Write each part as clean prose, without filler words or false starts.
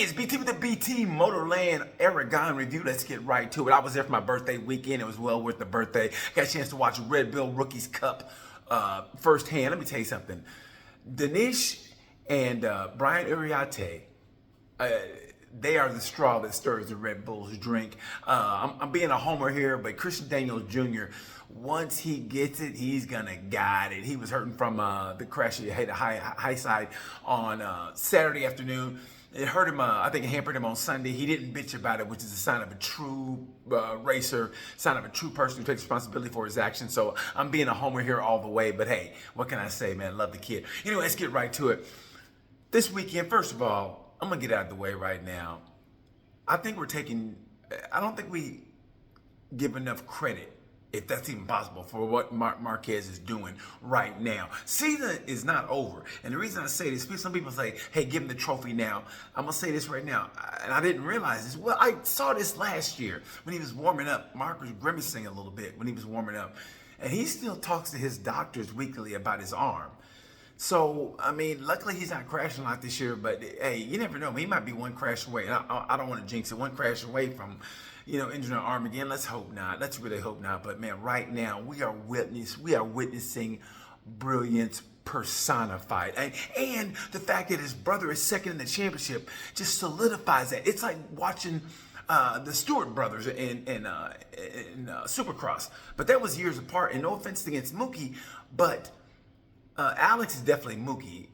it's BT with the BT Motorland Aragon review. Let's get right to it. I was there for my birthday weekend. It was well worth the birthday. Got a chance to watch Red Bull Rookies Cup firsthand. Let me tell you something. Dinesh and Brian Uriarte, they are the straw that stirs the Red Bull's drink. I'm being a homer here, but Christian Daniels Jr., once he gets it, he's gonna guide it. He was hurting from the crash he had a high side on Saturday afternoon. It hurt him, I think it hampered him on Sunday. He didn't bitch about it, which is a sign of a true racer, sign of a true person who takes responsibility for his actions. So I'm being a homer here all the way, but hey, what can I say, man? Love the kid. Anyway, let's get right to it. This weekend, first of all, I'm gonna get out of the way right now. I don't think we give enough credit, if that's even possible, for what Marquez is doing right now. Season is not over. And the reason I say this, some people say, hey, give him the trophy now. I'm going to say this right now. And I didn't realize this. Well, I saw this last year when he was warming up. Mark was grimacing a little bit when he was warming up. And he still talks to his doctors weekly about his arm. So, I mean, luckily he's not crashing a lot this year, but hey, you never know. He might be one crash away. I don't want to jinx it. One crash away from, injuring our arm again. Let's hope not. Let's really hope not. But man, right now we are witnessing brilliance personified. And the fact that his brother is second in the championship just solidifies that. It's like watching the Stewart brothers in Supercross. But that was years apart. And no offense against Mookie, but Alex is definitely Mookie,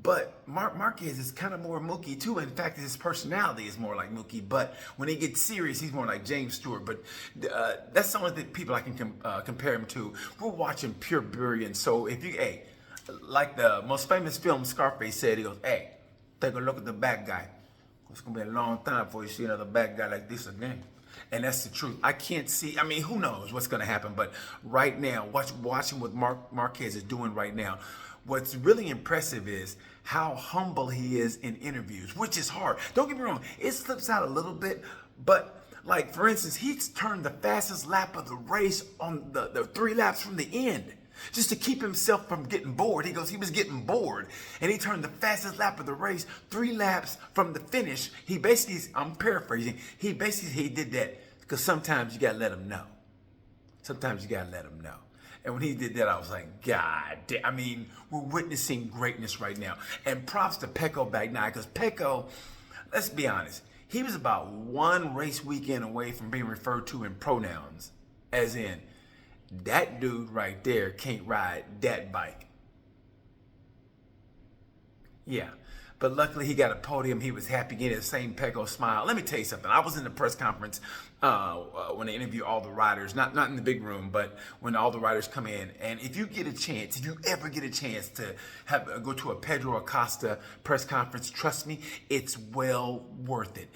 but Marquez is kind of more Mookie too. In fact, his personality is more like Mookie, but when he gets serious, he's more like James Stewart. But that's some of the people I can compare him to. We're watching pure brilliance. So if you, like the most famous film Scarface said, he goes, hey, take a look at the bad guy. It's gonna be a long time before you see another bad guy like this again. And that's the truth. I can't see, who knows what's going to happen. But right now, watching what Marquez is doing right now, what's really impressive is how humble he is in interviews, which is hard. Don't get me wrong, it slips out a little bit. But, like, for instance, he's turned the fastest lap of the race on the 3 laps from the end, just to keep himself from getting bored. He goes, he was getting bored, and he turned the fastest lap of the race 3 laps from the finish. He basically, I'm paraphrasing, he did that because sometimes you gotta let him know. Sometimes you gotta let him know. And when he did that, I was like, God damn. We're witnessing greatness right now. And props to Pecco Bagnaia, because Pecco, let's be honest, he was about one race weekend away from being referred to in pronouns, as in, that dude right there can't ride that bike. Yeah. But luckily he got a podium. He was happy getting the same Pecco smile. Let me tell you something. I was in the press conference when they interview all the riders, not in the big room, but when all the riders come in. And if you ever get a chance to go to a Pedro Acosta press conference, trust me, it's well worth it.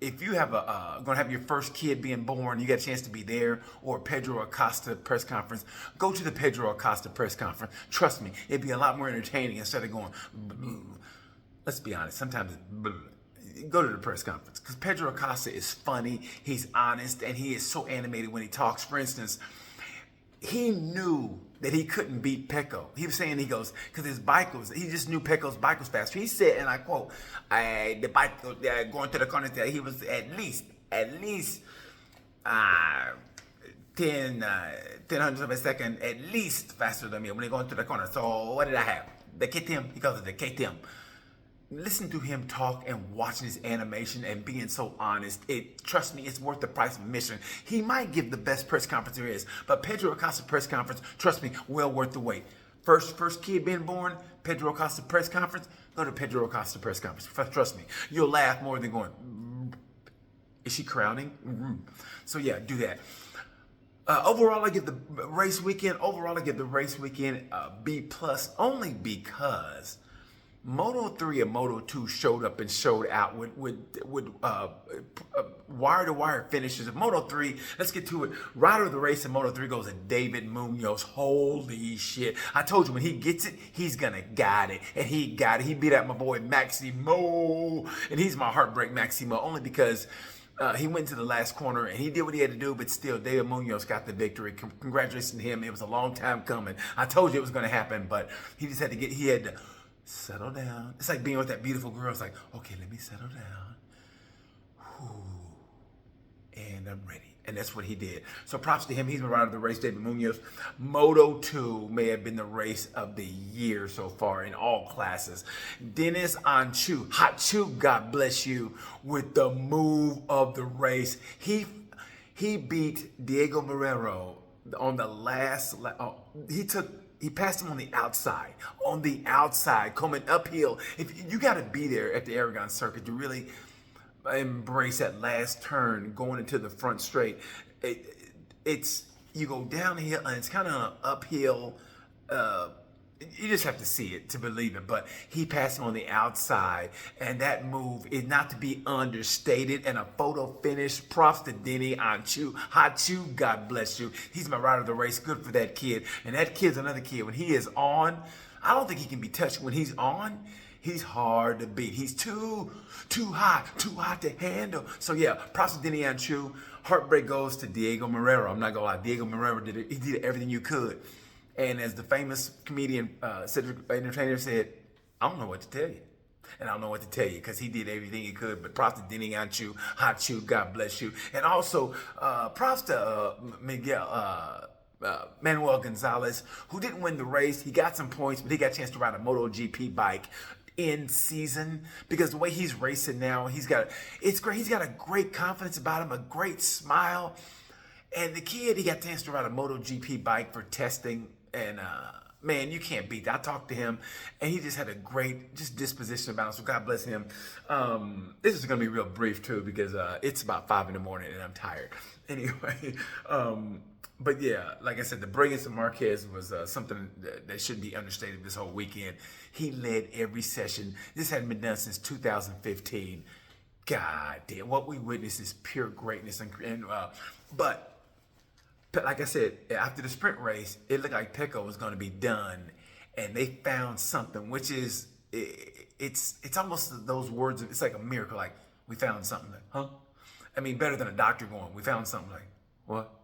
If you have gonna have your first kid being born, you got a chance to be there, or Pedro Acosta press conference, go to the Pedro Acosta press conference. Trust me, it'd be a lot more entertaining instead of going, let's be honest, sometimes go to the press conference, because Pedro Acosta is funny, he's honest, and he is so animated when he talks. For instance, he knew that he couldn't beat Pecco. He was saying, he goes, because he just knew Pecco's bike was faster. He said, and I quote, the bike going to the corner, he was at least 10 hundredths of a second, at least faster than me when they go into the corner. So what did I have? The KTM, he calls it the KTM. Listen to him talk and watching his animation and being so honest. Trust me, it's worth the price of admission. He might give the best press conference there is, but Pedro Acosta press conference, trust me, well worth the wait. First kid being born, Pedro Acosta press conference, go to Pedro Acosta press conference. Trust me, you'll laugh more than going, is she crowning? So yeah, do that. Overall, I give the race weekend B+, only because Moto3 and Moto2 showed up and showed out with wire-to-wire finishes. Of Moto3, let's get to it. Rider of the race in Moto3 goes to David Munoz. Holy shit. I told you, when he gets it, he's gonna guide it. And he got it. He beat out my boy Maximo. And he's my heartbreak Maximo, only because he went to the last corner and he did what he had to do, but still, David Munoz got the victory. Congratulations to him. It was a long time coming. I told you it was going to happen, but he just had to settle down. It's like being with that beautiful girl. It's like, okay, let me settle down. And I'm ready. And that's what he did. So props to him. He's been rider of the race, David Munoz. Moto 2 may have been the race of the year so far in all classes. Dennis Anchu, Hachu, God bless you, with the move of the race. He beat Diego Marrero on the last. He passed him on the outside, coming uphill. If you got to be there at the Aragon circuit to really embrace that last turn going into the front straight. It's you go downhill and it's kind of an uphill. You just have to see it to believe it. But he passed him on the outside, and that move is not to be understated. And a photo finish. Props to Denny Anchu. Hachu, God bless you. He's my rider of the race. Good for that kid. And that kid's another kid. When he is on, I don't think he can be touched. When he's on, he's hard to beat. He's too hot to handle. So yeah, props to Denny Anchu. Heartbreak goes to Diego Marrero. I'm not gonna lie, Diego Marrero did it. He did everything you could. And as the famous comedian, Cedric Entertainer said, I don't know what to tell you. And I don't know what to tell you because he did everything he could. But props to Denny Anchu, Hachu, God bless you. And also, props to Manuel Gonzalez, who didn't win the race. He got some points, but he got a chance to ride a Motogp bike in season because the way he's racing now, it's great. He's got a great confidence about him, a great smile. And the kid, he got a chance to ride a Motogp bike for testing. And man, you can't beat that. I talked to him, and he just had a great disposition about him. So God bless him. This is going to be real brief too because it's about 5 a.m. and I'm tired. Anyway, but yeah, like I said, the brilliance of Marquez was something that shouldn't be understated this whole weekend. He led every session. This hadn't been done since 2015. God damn, what we witnessed is pure greatness. But like I said, after the sprint race, it looked like Pecco was going to be done, and they found something, which is it's almost those words. It's like a miracle. Like we found something. Like, huh? I mean, better than a doctor going, we found something. Like what?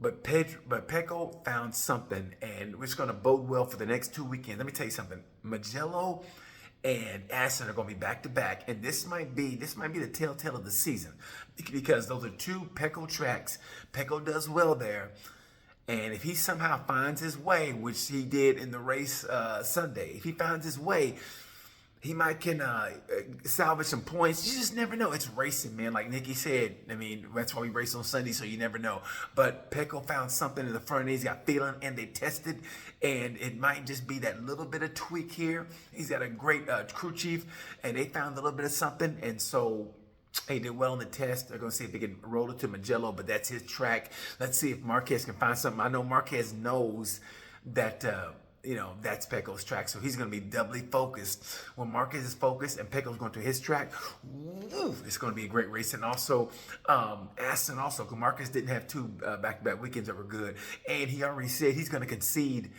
But Pecco found something, and it's going to bode well for the next 2 weekends. Let me tell you something. Mugello and Aston are going to be back to back, and this might be the telltale of the season because those are two Pecco tracks. Pecco does well there, and if he somehow finds his way, which he did in the race Sunday, if he finds his way, he might can salvage some points. You just never know. It's racing, man. Like Nikki said, I mean, that's why we race on Sunday, so you never know. But Pecco found something in the front. He's got feeling, and they tested, and it might just be that little bit of tweak here. He's got a great crew chief, and they found a little bit of something, and so he did well in the test. They're going to see if they can roll it to Mugello, but that's his track. Let's see if Marquez can find something. I know Marquez knows that that's Pecco's track, so he's going to be doubly focused. When Marquez is focused and Pecco's going to his track, it's going to be a great race. And also, Aston also, because Marquez didn't have two back-to-back weekends that were good, and he already said he's going to concede.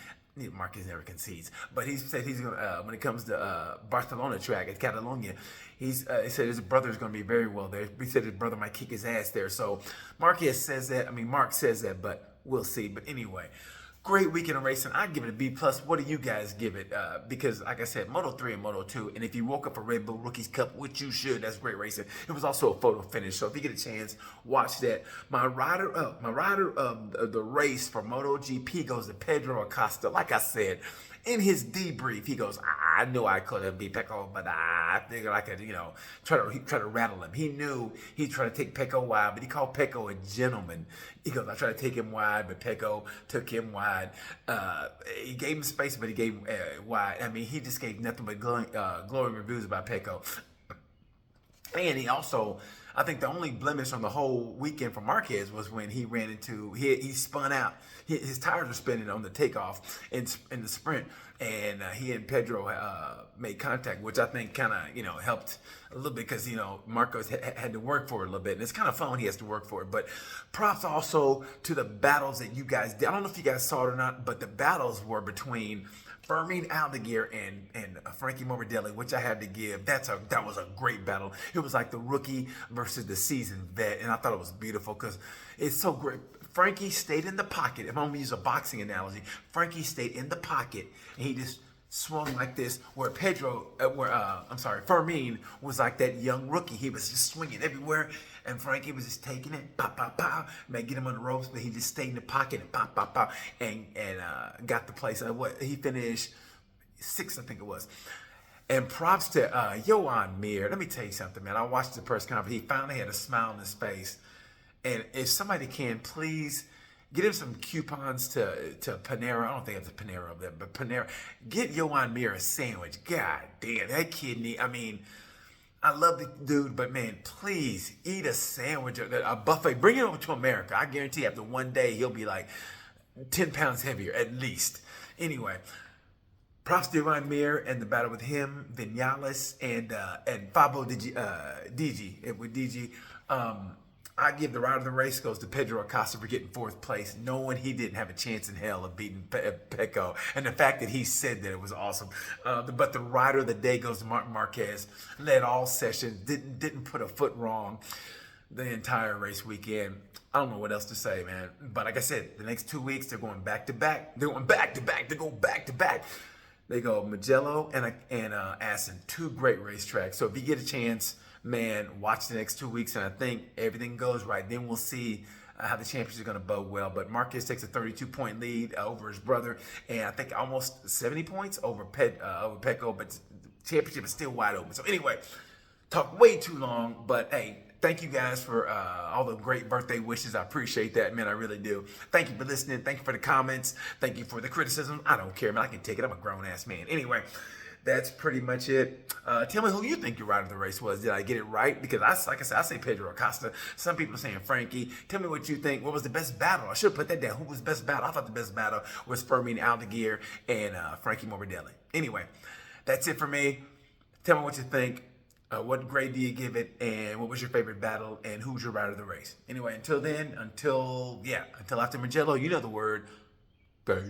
Marquez never concedes, but he said he's going to, when it comes to Barcelona track at Catalonia, he said his brother's going to be very well there. He said his brother might kick his ass there. So Marquez says that. I mean, Mark says that, but we'll see. But anyway, great weekend of racing. I give it a B+. What do you guys give it? Because, like I said, Moto 3 and Moto 2, and if you woke up for Red Bull Rookies Cup, which you should, that's great racing. It was also a photo finish, so if you get a chance, watch that. My rider of the race for MotoGP goes to Pedro Acosta. Like I said, in his debrief, he goes, I knew I couldn't beat Pecco, but I figured I could, try to rattle him. He knew he'd try to take Pecco wide, but he called Pecco a gentleman. He goes, I tried to take him wide, but Pecco took him wide. He gave him space, but he gave him wide. I mean, he just gave nothing but glowing reviews about Pecco. And he also, I think the only blemish on the whole weekend for Marquez was when he ran into, he spun out. His tires were spinning on the takeoff in the sprint, and he and Pedro made contact, which I think kind of, helped a little bit because, Marcos had to work for it a little bit, and it's kind of fun when he has to work for it. But props also to the battles that you guys did. I don't know if you guys saw it or not, but the battles were between Fermin Aldeguer and Frankie Morbidelli, which I had to give. That was a great battle. It was like the rookie versus the seasoned vet, and I thought it was beautiful because it's so great. Frankie stayed in the pocket. If I'm going to use a boxing analogy, Frankie stayed in the pocket, and he just swung like this, where Fermin was like that young rookie. He was just swinging everywhere, and Frankie was just taking it, pop, pop, pop, man, get him on the ropes, but he just stayed in the pocket and pop, pop, pop, and got the place. What he finished 6th, I think it was. And props to Johan Mir. Let me tell you something, man. I watched the press conference. He finally had a smile on his face. And if somebody can, please get him some coupons to Panera. I don't think it's a Panera over there, but Panera. Get Johan Mir a sandwich. God damn, that kid I love the dude, but man, please eat a sandwich, a buffet. Bring it over to America. I guarantee after one day, he'll be like 10 pounds heavier at least. Anyway. Props to Johan Mir and the battle with him, Vinales, and Fabo DG. With DG, I give the rider of the race goes to Pedro Acosta for getting 4th place, knowing he didn't have a chance in hell of beating Pecco, and the fact that he said that it was awesome. But the rider of the day goes to Martin Marquez. Led all sessions, didn't put a foot wrong the entire race weekend. I don't know what else to say, man. But like I said, the next 2 weeks they're going back to back. They're going back to back. They go back to back. They go Mugello and Assen, 2 great racetracks. So if you get a chance, man, watch the next 2 weeks, and I think everything goes right. Then we'll see how the championship is going to bode well. But Marquez takes a 32-point lead over his brother, and I think almost 70 points over Pecco. But the championship is still wide open. So anyway, talked way too long, but hey. Thank you guys for all the great birthday wishes. I appreciate that, man. I really do. Thank you for listening. Thank you for the comments. Thank you for the criticism. I don't care, man. I can take it. I'm a grown-ass man. Anyway, that's pretty much it. Tell me who you think your rider of the race was. Did I get it right? Because, like I said, I say Pedro Acosta. Some people are saying Frankie. Tell me what you think. What was the best battle? I should have put that down. Who was the best battle? I thought the best battle was Fermin Aldeguer and Frankie Morbidelli. Anyway, that's it for me. Tell me what you think. What grade do you give it, and what was your favorite battle, and who's your rider of the race? Anyway, until then, until after Mugello, you know the word. Bye.